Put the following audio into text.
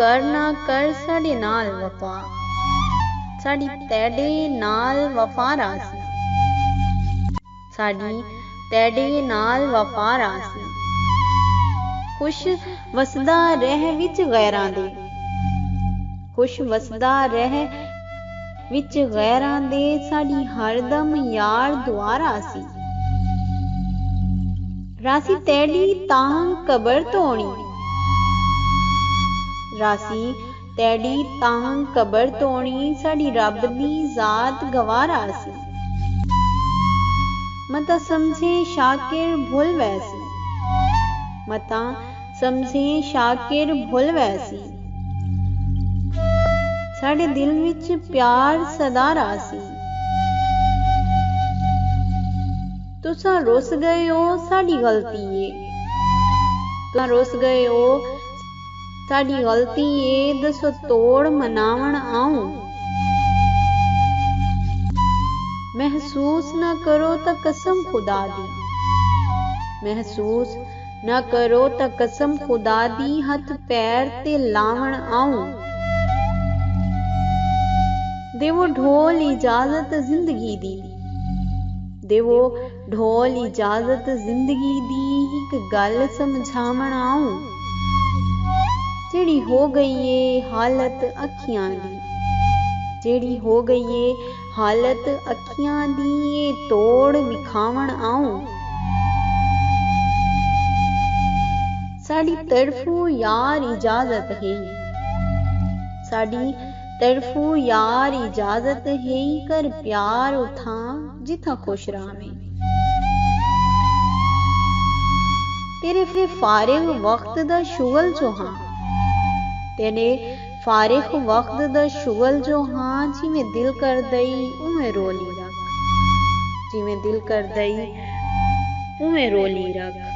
कर ना कर साडे नाल वफा, साडी तेडे नाल वफा रासी, साडी तेडे नाल वफा रासी। खुश वसदा रह विच गैरां दे, खुश वसदा रह विच गैरां दे, साडी हरदम यार दुआ रासी। रासी तेडी तां कबर तोणी, रासी तेडी तां कबर तोणी, साडी रब दी जात गवा रासी। मता समझे शाकिर भुल वैसी, मता समझे शाकिर भुल वैसी, साडे दिल विच प्यार सदा रासी। तुसा रुस गए हो साडी गलती है, तुसा रुस गए हो साडी गलती है, दसो तोड़ मनावण आऊं। महसूस न करो त कसम खुदा दी, महसूस न करो त कसम खुदा दी, हथ पैर ते लावण आऊं। देवो ढोल इजाजत जिंदगी दी, देवो ढोल इजाजत जिंदगी दी, एक गल समझावण आऊं। जेड़ी हो गई है हालत अखियां दी, जेड़ी हो गई है हालत अखियां दी, ये तोड़ विखावण आऊं। साडी तरफू यार इजाजत है, साडी तरफू यार इजाजत है, कर प्यार उठा जिथा खुश रावे। तेरे फारिग वक्त दा शुगल जो हाँ, तेरे फारिग वक्त दा शुगल जो हाँ, जिवें दिल कर दई उवें रोली रख, जिवें दिल कर दई उवें रोली रख।